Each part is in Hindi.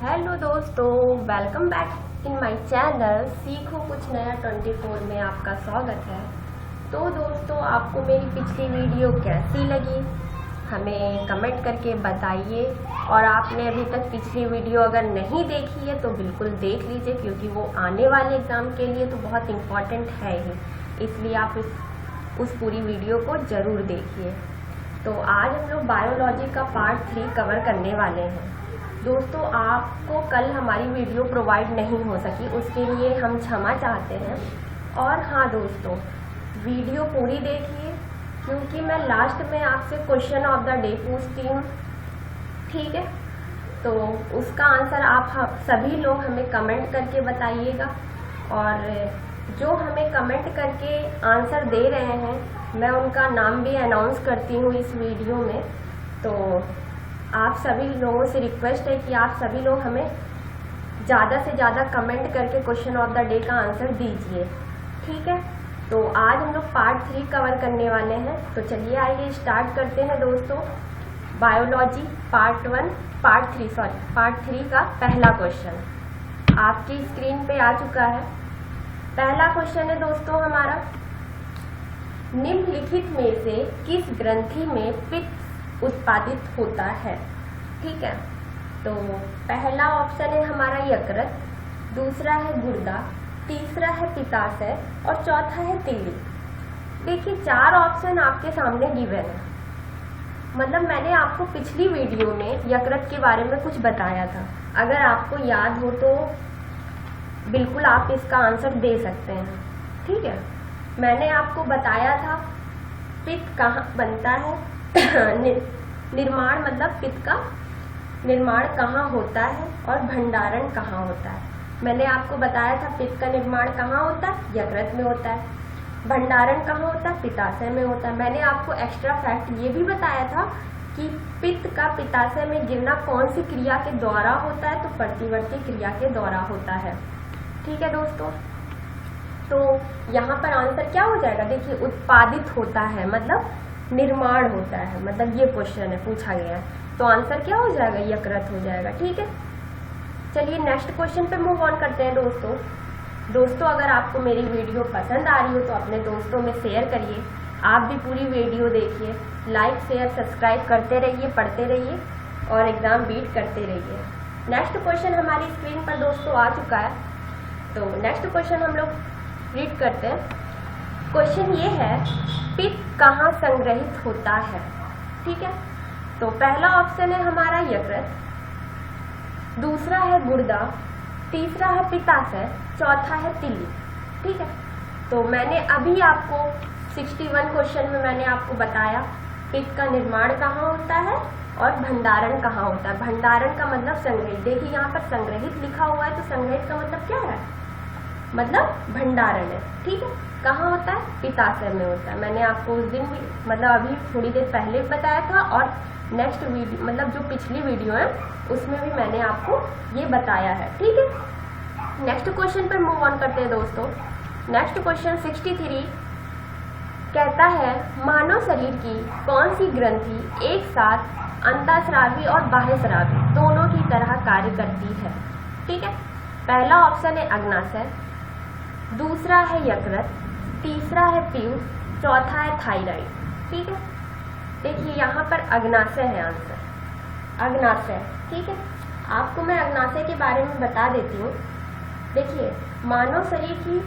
हेलो दोस्तों, welcome back in my channel सीखो कुछ नया 24 में आपका स्वागत है। तो दोस्तों, आपको मेरी पिछली वीडियो कैसी लगी हमें कमेंट करके बताइए। और आपने अभी तक पिछली वीडियो अगर नहीं देखी है तो बिल्कुल देख लीजिए, क्योंकि वो आने वाले एग्ज़ाम के लिए तो बहुत इम्पॉर्टेंट है ही, इसलिए आप उस पूरी वीडियो को ज़रूर देखिए। तो आज हम लोग बायोलॉजी का पार्ट 3 कवर करने वाले हैं। दोस्तों, आपको कल हमारी वीडियो प्रोवाइड नहीं हो सकी, उसके लिए हम क्षमा चाहते हैं। और हाँ दोस्तों, वीडियो पूरी देखिए, क्योंकि मैं लास्ट में आपसे क्वेश्चन ऑफ द डे पूछती हूँ, ठीक है? तो उसका आंसर आप सभी लोग हमें कमेंट करके बताइएगा। और जो हमें कमेंट करके आंसर दे रहे हैं, मैं उनका नाम भी अनाउंस करती हूँ इस वीडियो में। तो आप सभी लोगों से रिक्वेस्ट है कि आप सभी लोग हमें ज़्यादा से ज़्यादा कमेंट करके क्वेश्चन ऑफ द डे का आंसर दीजिए, ठीक है? तो आज हम लोग पार्ट 3 कवर करने वाले हैं। तो चलिए आइए स्टार्ट करते हैं दोस्तों। बायोलॉजी पार्ट 3 का पहला क्वेश्चन आपकी स्क्रीन पे आ चुका है। पहला क्वेश्चन है दोस्तों हमारा, निम्नलिखित में से किस ग्रंथि में पित्त उत्पादित होता है? ठीक है, तो पहला ऑप्शन है हमारा यकृत, दूसरा है गुर्दा, तीसरा है पित्ताशय और चौथा है तिल्ली। देखिए, 4 ऑप्शन आपके सामने गिवन है। मतलब मैंने आपको पिछली वीडियो में यकृत के बारे में कुछ बताया था, अगर आपको याद हो तो बिल्कुल आप इसका आंसर दे सकते हैं, ठीक है? मैंने आपको बताया था पित्त कहाँ बनता है, निर्माण मतलब पित्त का निर्माण कहाँ होता है और भंडारण कहाँ होता है। मैंने आपको बताया था पित्त का निर्माण कहाँ होता है, यकृत में होता है। भंडारण कहाँ होता है, पित्ताशय में होता है। मैंने आपको एक्स्ट्रा फैक्ट ये भी बताया था कि पित्त का पित्ताशय में गिरना कौन सी क्रिया के द्वारा होता है, तो प्रतिवर्ती क्रिया के द्वारा होता है, ठीक है दोस्तों? तो यहाँ पर आंसर क्या हो जाएगा? देखिए, उत्पादित होता है मतलब निर्माण होता है, मतलब ये क्वेश्चन है पूछा गया है, तो आंसर क्या हो जाएगा? यकृत हो जाएगा, ठीक है? चलिए नेक्स्ट क्वेश्चन पे मूव ऑन करते हैं दोस्तों, अगर आपको मेरी वीडियो पसंद आ रही हो तो अपने दोस्तों में शेयर करिए। आप भी पूरी वीडियो देखिए, लाइक शेयर सब्सक्राइब करते रहिए, पढ़ते रहिए और एग्जाम बीट करते रहिए। नेक्स्ट क्वेश्चन हमारी स्क्रीन पर दोस्तों आ चुका है। तो नेक्स्ट क्वेश्चन हम लोग रीड करते हैं। क्वेश्चन ये है, पित्त कहाँ संग्रहित होता है? ठीक है, तो पहला ऑप्शन है हमारा यकृत, दूसरा है गुर्दा, तीसरा है पित्ताशय, चौथा है तिल्ली, ठीक है? तो मैंने अभी आपको 61 क्वेश्चन में मैंने आपको बताया पित्त का निर्माण कहाँ होता है और भंडारण कहाँ होता है। भंडारण का मतलब संग्रहित। देखिए यहाँ पर संग्रहित लिखा हुआ है, तो संग्रहित का मतलब क्या है? मतलब भंडारण है, ठीक है? कहाँ होता है? पित्ताशय में होता है। मैंने आपको उस दिन भी मतलब अभी थोड़ी देर पहले बताया था, और नेक्स्ट वीडियो मतलब जो पिछली वीडियो है उसमें भी मैंने आपको ये बताया है, ठीक है? नेक्स्ट क्वेश्चन पर मूव ऑन करते हैं दोस्तों। नेक्स्ट क्वेश्चन 63 कहता है, मानव शरीर की कौन सी ग्रंथि एक साथ अंतःस्रावी और बाह्यस्रावी दोनों की तरह कार्य करती है? ठीक है, पहला ऑप्शन है अग्नाशय, दूसरा है यकृत, तीसरा है पीयूष, चौथा है थायराइड, ठीक है? देखिए यहाँ पर अग्नाशय है आंसर, अग्नाशय, ठीक है? आपको मैं अग्नाशय के बारे में बता देती हूँ। देखिए, मानव शरीर की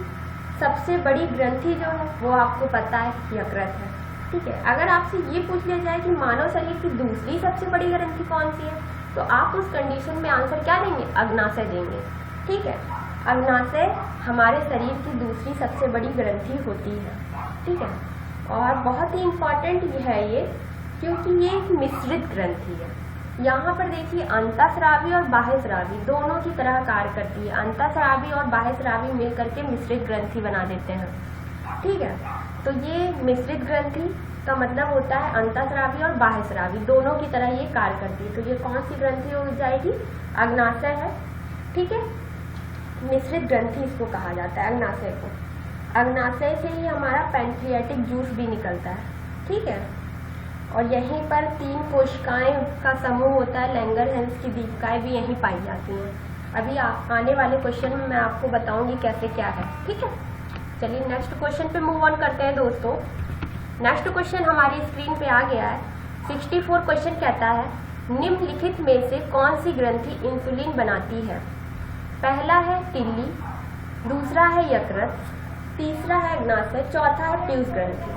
सबसे बड़ी ग्रंथि जो है वो आपको पता है यकृत है, ठीक है? अगर आपसे ये पूछ लिया जाए कि मानव शरीर की दूसरी सबसे बड़ी ग्रंथि कौन सी है, तो आप उस कंडीशन में आंसर क्या देंगे? अग्नाशय देंगे, ठीक है? अग्नाशय हमारे शरीर की दूसरी सबसे बड़ी ग्रंथि होती है, ठीक है? और बहुत ही इम्पॉर्टेंट है ये, क्योंकि ये एक मिश्रित ग्रंथि है। यहाँ पर देखिए, अंतःस्रावी और बाह्यस्रावी दोनों की तरह कार्य करती है। अंतःस्रावी और बाह्यस्रावी मिल करके मिश्रित ग्रंथि बना देते हैं, ठीक है? तो ये मिश्रित ग्रंथि का मतलब होता है अंतःस्रावी और बाह्यस्रावी दोनों की तरह ये कार्य करती है। तो ये कौन सी ग्रंथि हो जाएगी? अग्नाशय है, ठीक है? मिश्रित ग्रंथि इसको कहा जाता है, अग्नाशय को। अग्नाशय से ही हमारा पैंक्रियाटिक जूस भी निकलता है, ठीक है? और यहीं पर 3 कोशिकाएं का समूह होता है। लैंगरहैंस की दीपिकाएं भी यहीं पाई जाती हैं। अभी आने वाले क्वेश्चन में मैं आपको बताऊंगी कैसे क्या है, ठीक है। चलिए नेक्स्ट क्वेश्चन पे मूव ऑन करते हैं दोस्तों। नेक्स्ट क्वेश्चन हमारी स्क्रीन पे आ गया है। 64 क्वेश्चन कहता है निम्नलिखित में से कौन सी ग्रंथि इंसुलिन बनाती है। पहला है तिल्ली, दूसरा है यकृत, तीसरा है अग्नाशय, चौथा है पीयूष ग्रंथि।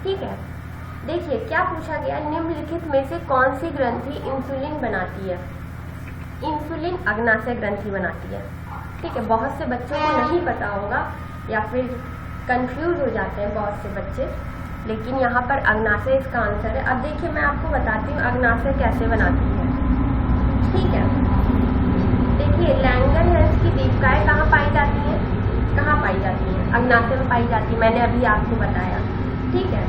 ठीक है, देखिए क्या पूछा गया, निम्नलिखित में से कौन सी ग्रंथि इंसुलिन बनाती है। इंसुलिन अग्नाशय ग्रंथि बनाती है। ठीक है, बहुत से बच्चों को नहीं पता होगा या फिर कंफ्यूज हो जाते हैं बहुत से बच्चे, लेकिन यहाँ पर अग्नाशय इसका आंसर है। अब देखिए मैं आपको बताती हूँ अग्नाशय कैसे बनाती है। ठीक है, देखिए लैंगरहैंस की दीपिकाएं कहाँ पाई जाती हैं, कहाँ पाई जाती हैं, अग्नाशय में पाई जाती है, मैंने अभी आपको बताया। ठीक है,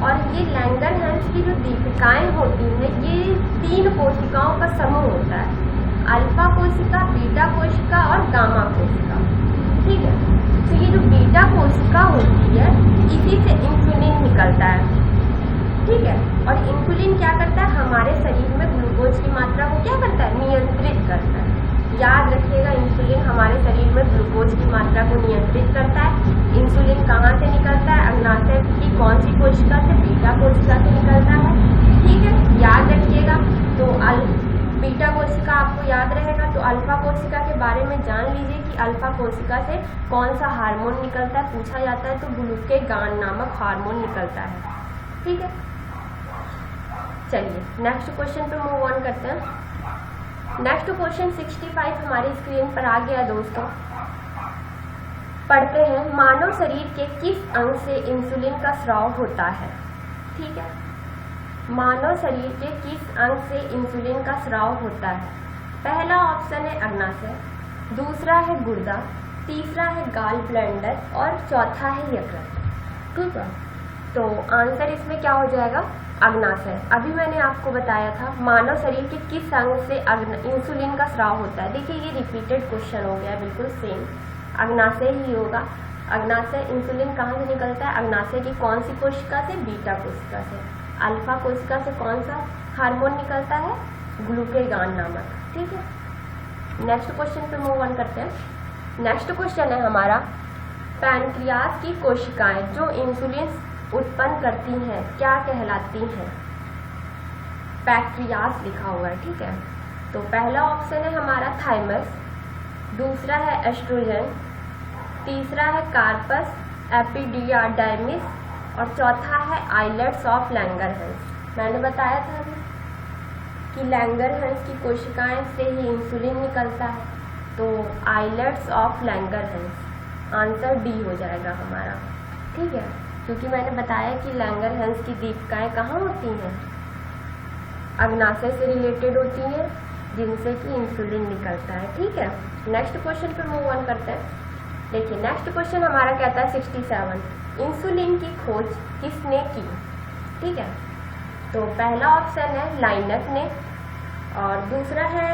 और ये लैंगरहैंस की जो दीपिकाएं होती हैं ये 3 कोशिकाओं का समूह होता है, अल्फा कोशिका, बीटा कोशिका और गामा कोशिका। ठीक है, तो ये जो बीटा कोशिका होती है इसी से इंसुलिन निकलता है। ठीक है, और इंसुलिन क्या करता है, हमारे शरीर में ग्लूकोज की मात्रा को क्या करता है, नियंत्रित करता है। याद रखिएगा, इंसुलिन हमारे शरीर में ग्लूकोज की मात्रा को नियंत्रित करता है। इंसुलिन कहाँ से निकलता है, अग्नाशय की कौन सी कोशिका से, बीटा कोशिका से निकलता है। ठीक है, याद रखिएगा। तो बीटा कोशिका आपको याद रहेगा, तो अल्फा कोशिका के बारे में जान लीजिए कि अल्फा कोशिका से कौन सा हार्मोन निकलता है, पूछा जाता है तो ग्लूकेगान नामक हार्मोन निकलता है। ठीक है, चलिए नेक्स्ट क्वेश्चन पे मूव ऑन करते हैं। नेक्स्ट क्वेश्चन 65 हमारी स्क्रीन पर आ गया दोस्तों। पढ़ते हैं, मानव शरीर के किस अंग से इंसुलिन का स्राव होता है। ठीक है, मानव शरीर के किस अंग से इंसुलिन का स्राव होता है। पहला ऑप्शन है अग्नाशय, दूसरा है गुर्दा, तीसरा है गाल ब्लैंडर और चौथा है यकृत। ठीक है, तो आंसर इसमें क्या हो जाएगा, अग्नाशय। अभी मैंने आपको बताया था मानव शरीर के किस अंग से इंसुलिन का स्राव होता है। देखिए ये रिपीटेड क्वेश्चन हो गया, बिल्कुल सेम, अग्नाशय ही होगा। अग्नाशय, इंसुलिन कहाँ से निकलता है, अग्नाशय की कौन सी कोशिका से, बीटा कोशिका से। अल्फा कोशिका से कौन सा हार्मोन निकलता है, ग्लूकेगान नामक। ठीक है, नेक्स्ट क्वेश्चन पे मूव ऑन करते हैं। नेक्स्ट क्वेश्चन है हमारा, पैनक्रियास की कोशिकाएं जो इंसुलिन उत्पन्न करती हैं क्या कहलाती हैं। पैंक्रियास लिखा हुआ है। ठीक है, तो पहला ऑप्शन है हमारा थाइमस, दूसरा है एस्ट्रोजन, तीसरा है कार्पस एपिडियाडाइमिस और चौथा है आइलेट्स ऑफ लैंगरहैंस। मैंने बताया था अभी कि लैंगरहैंस की कोशिकाएं से ही इंसुलिन निकलता है, तो islets of Langerhans answer D हो जाएगा हमारा। ठीक है, क्योंकि मैंने बताया कि लैंगरहैंस की दीपिकाएं कहाँ होती हैं, अग्नाशय से रिलेटेड होती हैं जिनसे कि इंसुलिन निकलता है। ठीक है, नेक्स्ट क्वेश्चन पे मूव ऑन करते हैं। देखिए नेक्स्ट क्वेश्चन हमारा कहता है 67, इंसुलिन की खोज किसने की। ठीक है, तो पहला ऑप्शन है लाइनक ने, और दूसरा है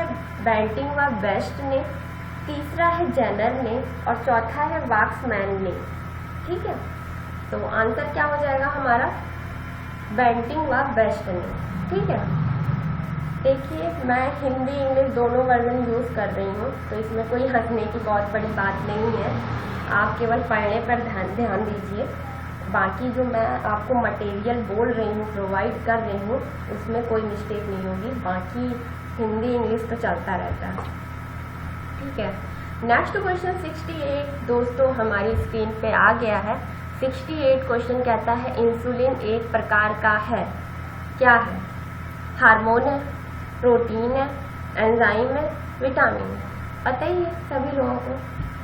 बेंटिंग व बेस्ट ने, तीसरा है जेनर ने और चौथा है वाक्समैन ने। ठीक है, तो आंसर क्या हो जाएगा हमारा, बेंटिंग व बेस्ट ने। ठीक है, देखिए मैं हिंदी इंग्लिश दोनों वर्जन यूज़ कर रही हूँ, तो इसमें कोई हंसने की बहुत बड़ी बात नहीं है, आप केवल पढ़ने पर ध्यान दीजिए। बाकी जो मैं आपको मटेरियल बोल रही हूँ, प्रोवाइड कर रही हूँ, उसमें कोई मिस्टेक नहीं होगी। बाकी हिंदी इंग्लिश तो चलता रहता है। ठीक है, नेक्स्ट क्वेश्चन 68 दोस्तों हमारी स्क्रीन पे आ गया है। 68 क्वेश्चन कहता है इंसुलिन एक प्रकार का है, क्या है, हार्मोन है, प्रोटीन है, एंजाइम है, विटामिन है। पता ही है सभी लोगों को,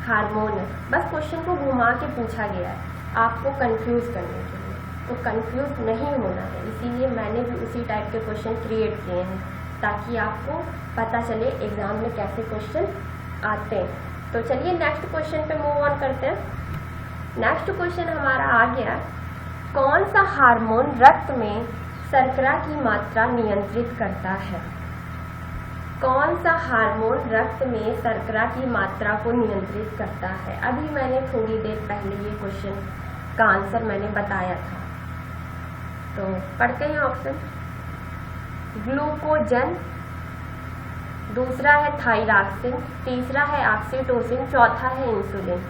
हार्मोन है। बस क्वेश्चन को घुमा के पूछा गया है आपको कंफ्यूज करने के लिए, तो कंफ्यूज नहीं होना है, इसीलिए मैंने भी उसी टाइप के क्वेश्चन क्रिएट किए हैं ताकि आपको पता चले एग्जाम में कैसे क्वेश्चन आते हैं। तो चलिए नेक्स्ट क्वेश्चन पे मूव ऑन करते हैं। नेक्स्ट क्वेश्चन हमारा आ गया, कौन सा हार्मोन रक्त में शर्करा की मात्रा नियंत्रित करता है। कौन सा हार्मोन रक्त में शर्करा की मात्रा को नियंत्रित करता है। अभी मैंने थोड़ी देर पहले ये क्वेश्चन का आंसर मैंने बताया था, तो पढ़ते हैं ऑप्शन। ग्लूकोजन, दूसरा है थायरॉक्सिन, तीसरा है ऑक्सीटोसिन, चौथा है इंसुलिन।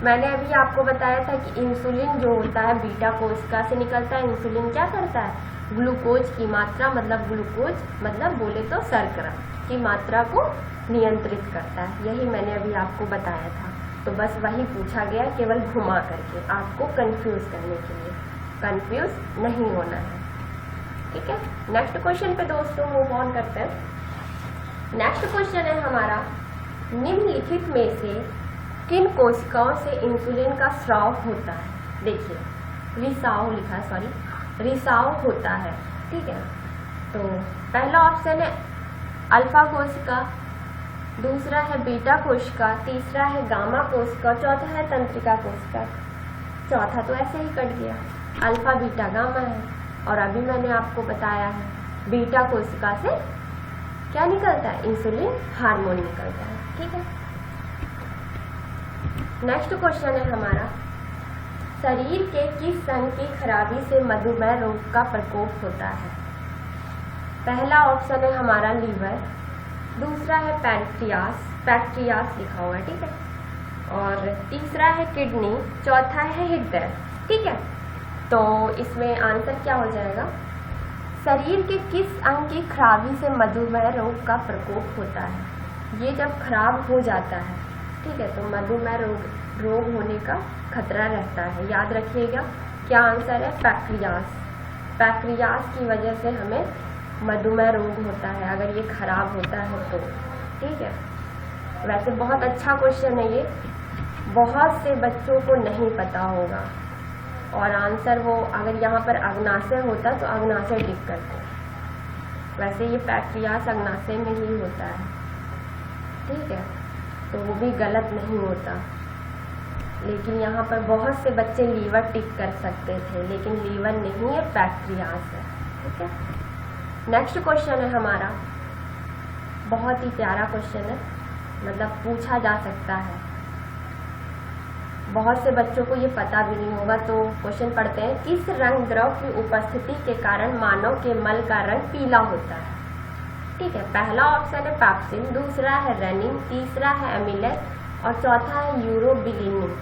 मैंने अभी आपको बताया था कि इंसुलिन जो होता है बीटा कोशिका से निकलता है। इंसुलिन क्या करता है, ग्लूकोज की मात्रा मतलब ग्लूकोज मतलब बोले तो शर्करा की मात्रा को नियंत्रित करता है। यही मैंने अभी आपको बताया था। तो बस वही पूछा गया, केवल घुमा करके आपको कंफ्यूज करने के लिए। कंफ्यूज नहीं होना है, ठीक है। नेक्स्ट क्वेश्चन पे दोस्तों मूव ऑन करते हैं। नेक्स्ट क्वेश्चन है हमारा, निम्नलिखित में से किन कोशिकाओं से इंसुलिन का स्राव होता है। देखिए रिसाव लिखा है, सॉरी रिसाव होता है, ठीक है। तो पहला ऑप्शन है अल्फा कोशिका, दूसरा है बीटा कोशिका, तीसरा है गामा कोशिका, चौथा है तंत्रिका कोशिका। चौथा तो ऐसे ही कट गया, अल्फा बीटा गामा है। और अभी मैंने आपको बताया है बीटा कोशिका से क्या निकलता है, इंसुलिन हार्मोन निकलता है, ठीक है। नेक्स्ट क्वेश्चन है हमारा, शरीर के किस अंग की खराबी से मधुमेह रोग का प्रकोप होता है। पहला ऑप्शन है हमारा लीवर, दूसरा है पैंक्रियास लिखा हुआ है, ठीक है। और तीसरा है किडनी, चौथा है हृदय, ठीक है। तो इसमें आंसर क्या हो जाएगा, शरीर के किस अंग की खराबी से मधुमेह रोग का प्रकोप होता है। ये जब खराब हो जाता है, ठीक है, तो मधुमेह रोग होने का खतरा रहता है। याद रखिएगा क्या आंसर है, पैंक्रियास की वजह से हमें मधुमेह रोग होता है अगर ये खराब होता है तो, ठीक है। वैसे बहुत अच्छा क्वेश्चन है ये, बहुत से बच्चों को नहीं पता होगा। और आंसर वो अगर यहाँ पर अग्नाशय होता तो अग्नाशय टिक करते, वैसे ये पैंक्रियास अग्नाशय में ही होता है, ठीक है। तो वो भी गलत नहीं होता, लेकिन यहाँ पर बहुत से बच्चे लीवर टिक कर सकते थे, लेकिन लीवर नहीं है, पैंक्रियास है, ठीक है। नेक्स्ट क्वेश्चन है हमारा, बहुत ही प्यारा क्वेश्चन है, मतलब पूछा जा सकता है, बहुत से बच्चों को ये पता भी नहीं होगा। तो क्वेश्चन पढ़ते हैं, किस रंग द्रव की उपस्थिति के कारण मानव के मल का रंग पीला होता है, ठीक है। पहला ऑप्शन है पैप्सिन, दूसरा है रेनिन, तीसरा है एमिलेट और चौथा है यूरोबिलिन।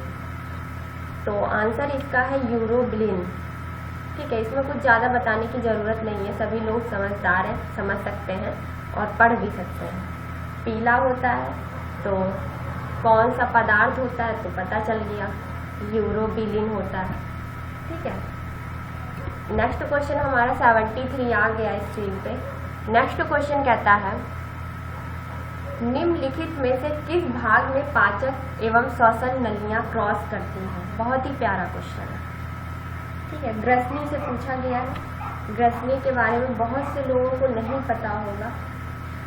तो आंसर इसका है यूरोबिलिन, ठीक है। इसमें कुछ ज़्यादा बताने की ज़रूरत नहीं है, सभी लोग समझदार हैं, समझ सकते हैं और पढ़ भी सकते हैं। पीला होता है तो कौन सा पदार्थ होता है तो पता चल गया, यूरोबिलिन होता है, ठीक है। नेक्स्ट क्वेश्चन हमारा 73 आ गया स्क्रीन पे। नेक्स्ट क्वेश्चन कहता है, निम्नलिखित में से किस भाग में पाचक एवं श्वसन नलियां क्रॉस करती हैं। बहुत ही प्यारा क्वेश्चन है, ठीक है। ग्रसनी से पूछा गया है। ग्रसनी के बारे में बहुत से लोगों को नहीं पता होगा,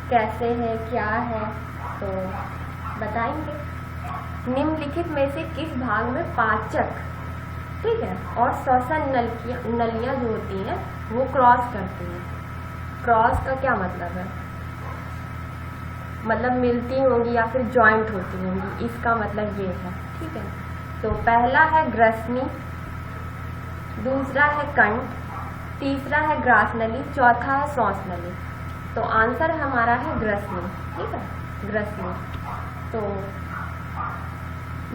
कैसे है क्या है, तो बताएंगे। निम्नलिखित में से किस भाग में पाचक, ठीक है, और श्वसन नलियां जो होती हैं वो क्रॉस करती हैं। क्रॉस का क्या मतलब है, मतलब मिलती होंगी या फिर जॉइंट होती होंगी, इसका मतलब ये है, ठीक है। तो पहला है ग्रसनी, दूसरा है कंठ, तीसरा है ग्रास नली, चौथा है श्वास नली। तो आंसर हमारा है ग्रसनी, ठीक है, ग्रसनी। तो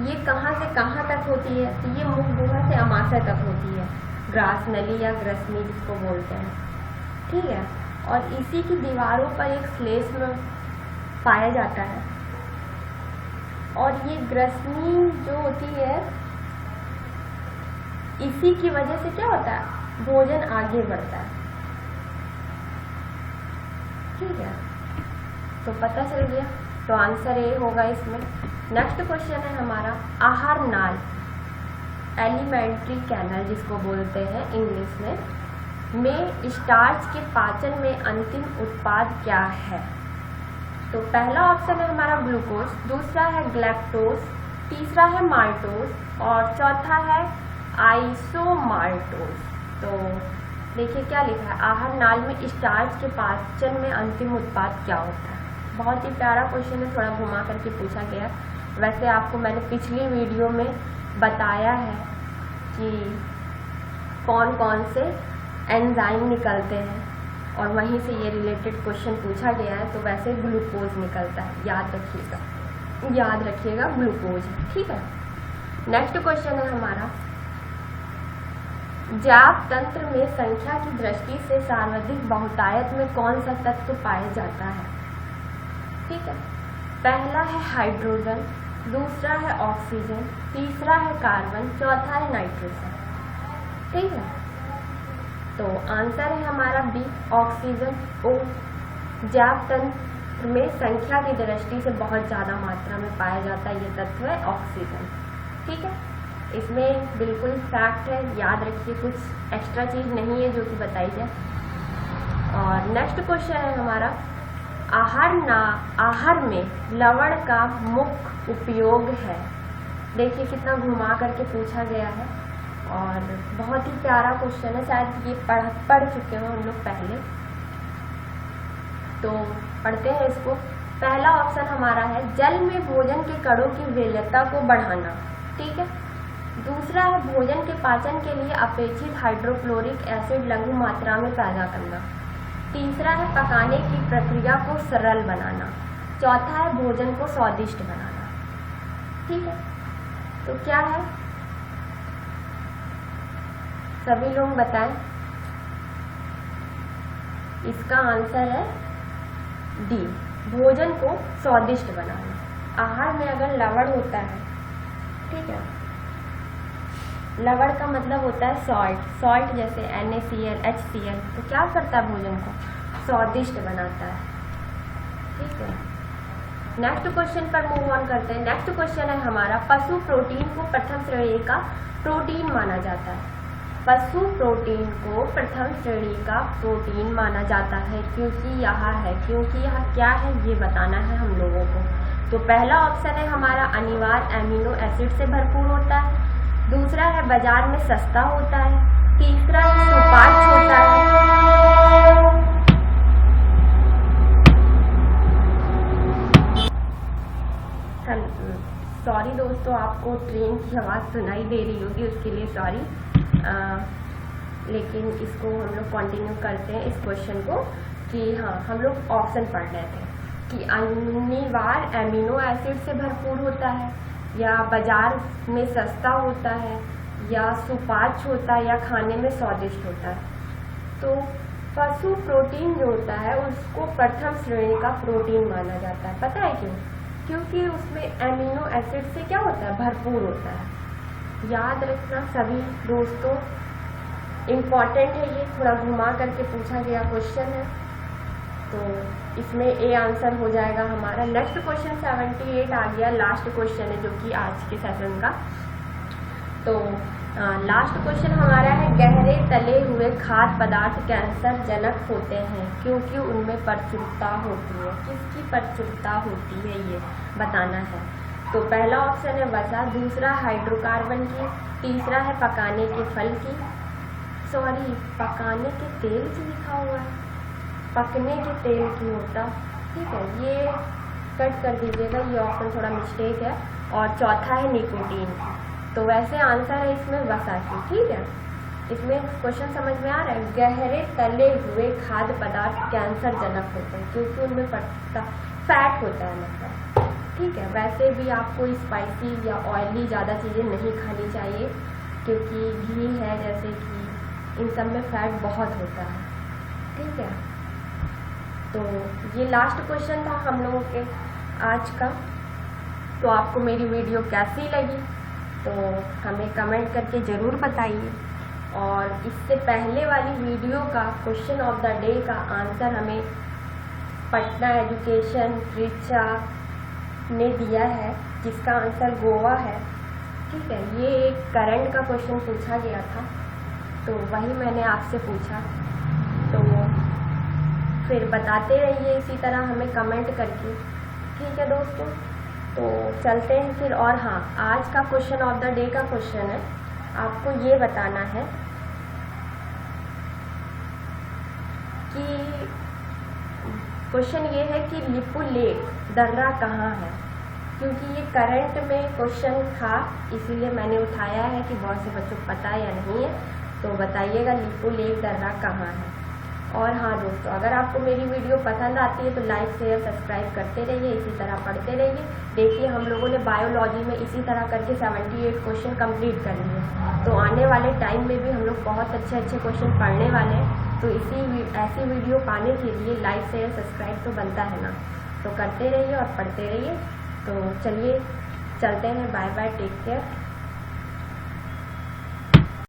ये कहाँ से कहाँ तक होती है, तो ये मुख गुहा से अमाशय तक होती है, ग्रास नली या ग्रसनी जिसको बोलते हैं, ठीक है। और इसी की दीवारों पर एक श्लेष्म पाया जाता है। और ये ग्रसनी जो होती है, इसी की वजह से क्या होता है, भोजन आगे बढ़ता है, ठीक है। तो पता चल गया, तो आंसर ए होगा इसमें। नेक्स्ट क्वेश्चन है हमारा, आहार नाल, एलिमेंट्री कैनल जिसको बोलते हैं इंग्लिश में स्टार्च के पाचन में अंतिम उत्पाद क्या है। तो पहला ऑप्शन है हमारा ग्लूकोज, दूसरा है ग्लैक्टोज, तीसरा है माल्टोज और चौथा है आइसोमाल्टोज। तो देखिए क्या लिखा है, आहार नाल में स्टार्च के पाचन में अंतिम उत्पाद क्या होता है। बहुत ही प्यारा क्वेश्चन है, थोड़ा घुमा करके पूछा गया। वैसे आपको मैंने पिछली वीडियो में बताया है कि कौन कौन से एंजाइम निकलते हैं और वहीं से ये रिलेटेड क्वेश्चन पूछा गया है, तो वैसे ग्लूकोज निकलता है, याद रखिएगा ग्लूकोज, ठीक है। नेक्स्ट क्वेश्चन है हमारा, जाप तंत्र में संख्या की दृष्टि से सर्वाधिक बहुतायत में कौन सा तत्व पाया जाता है, ठीक है। पहला है हाइड्रोजन, दूसरा है ऑक्सीजन, तीसरा है कार्बन, चौथा है नाइट्रोजन, ठीक है। तो आंसर है हमारा बी, ऑक्सीजन। ओ, जाप तंत्र में संख्या की दृष्टि से बहुत ज़्यादा मात्रा में पाया जाता है ये तत्व है ऑक्सीजन, ठीक है। इसमें बिल्कुल फैक्ट है, याद रखिए, कुछ एक्स्ट्रा चीज़ नहीं है जो कि बताई जाए। और नेक्स्ट क्वेश्चन है हमारा, आहार में लवण का मुख्य उपयोग है। देखिए कितना घुमा करके पूछा गया है और बहुत ही प्यारा क्वेश्चन है, शायद ये पढ़ चुके हो हम लोग पहले, तो पढ़ते हैं इसको। पहला ऑप्शन हमारा है जल में भोजन के कणों की वरीयता को बढ़ाना, ठीक है। दूसरा है भोजन के पाचन के लिए अपेक्षित हाइड्रोक्लोरिक एसिड लघु मात्रा में पैदा करना। तीसरा है पकाने की प्रक्रिया को सरल बनाना। चौथा है भोजन को स्वादिष्ट बनाना, ठीक है। तो क्या है, सभी लोग बताएं। इसका आंसर है डी, भोजन को स्वादिष्ट बनाना। आहार में अगर लवण होता है, ठीक है, लवण का मतलब होता है सॉल्ट जैसे NaCl, HCl, तो क्या करता है भोजन को स्वादिष्ट बनाता है, ठीक है। नेक्स्ट क्वेश्चन पर मूव ऑन करते हैं। नेक्स्ट क्वेश्चन है हमारा, पशु प्रोटीन को प्रथम श्रेणी का प्रोटीन माना जाता है। पशु प्रोटीन को प्रथम श्रेणी का प्रोटीन माना जाता है क्योंकि यह क्या है ये बताना है हम लोगों को। तो पहला ऑप्शन है हमारा, अनिवार्य एमिनो एसिड से भरपूर होता है। दूसरा है बाजार में सस्ता होता है। तीसरा है सुपाच्य होता है। सॉरी दोस्तों, आपको ट्रेन की आवाज़ सुनाई दे रही होगी, उसके लिए सॉरी। लेकिन इसको हम लोग कंटिन्यू करते हैं इस क्वेश्चन को कि हाँ, हम लोग ऑप्शन पढ़ रहे थे कि अनिवार्य एमिनो एसिड से भरपूर होता है, या बाजार में सस्ता होता है, या सुपाच्य होता है, या खाने में स्वादिष्ट होता है। तो पशु प्रोटीन जो होता है उसको प्रथम श्रेणी का प्रोटीन माना जाता है। पता है क्यों? क्योंकि उसमें एमिनो एसिड से क्या होता है, भरपूर होता है। याद रखना सभी दोस्तों, इम्पॉर्टेंट है ये, थोड़ा घुमा करके पूछा गया क्वेश्चन है, तो इसमें ए आंसर हो जाएगा हमारा। नेक्स्ट क्वेश्चन 78 आ गया, लास्ट क्वेश्चन है जो कि आज के सेशन का। तो लास्ट क्वेश्चन हमारा है, गहरे तले हुए खाद्य पदार्थ कैंसर जनक होते हैं क्योंकि उनमें प्रचुरता होती है। किसकी प्रचुरता होती है ये बताना है। तो पहला ऑप्शन है वसा, दूसरा हाइड्रोकार्बन की, तीसरा है पकाने के फल की, सॉरी पकाने के तेल की लिखा हुआ है, पकने के तेल की होता, ठीक है, ये कट कर दीजिएगा, ये ऑप्शन थोड़ा मिस्टेक है। और चौथा है निकोटीन। तो वैसे आंसर है इसमें वसा की, ठीक है। इसमें क्वेश्चन समझ में आ रहा है, गहरे तले हुए खाद्य पदार्थ कैंसर जनक होते हैं क्योंकि उनमें फैट होता है मतलब, ठीक है। वैसे भी आपको स्पाइसी या ऑयली ज़्यादा चीज़ें नहीं खानी चाहिए क्योंकि घी है जैसे कि इन सब में फैट बहुत होता है, ठीक है। तो ये लास्ट क्वेश्चन था हम लोगों के आज का। तो आपको मेरी वीडियो कैसी लगी तो हमें कमेंट करके ज़रूर बताइए। और इससे पहले वाली वीडियो का क्वेश्चन ऑफ द डे का आंसर हमें पटना एजुकेशन रिचा ने दिया है जिसका आंसर गोवा है, ठीक है। ये एक करंट का क्वेश्चन पूछा गया था तो वही मैंने आपसे पूछा, तो फिर बताते रहिए इसी तरह हमें कमेंट करके, ठीक है दोस्तों। तो चलते हैं फिर। और हाँ, आज का क्वेश्चन ऑफ द डे का क्वेश्चन है, आपको ये बताना है कि क्वेश्चन ये है कि लिपु लेक दर्रा कहाँ है। क्योंकि ये करंट में क्वेश्चन था इसीलिए मैंने उठाया है कि बहुत से बच्चों को पता है या नहीं है, तो बताइएगा लिपू लेक दर्रा कहाँ है। और हाँ दोस्तों, अगर आपको मेरी वीडियो पसंद आती है तो लाइक शेयर सब्सक्राइब करते रहिए, इसी तरह पढ़ते रहिए। देखिए हम लोगों ने बायोलॉजी में इसी तरह करके 78 क्वेश्चन कंप्लीट कर लिए, तो आने वाले टाइम में भी हम लोग बहुत अच्छे अच्छे क्वेश्चन पढ़ने वाले हैं। तो ऐसी वीडियो पाने के लिए लाइक शेयर सब्सक्राइब तो बनता है ना, तो करते रहिए और पढ़ते रहिए। तो चलिए चलते हैं, बाय बाय, टेक केयर।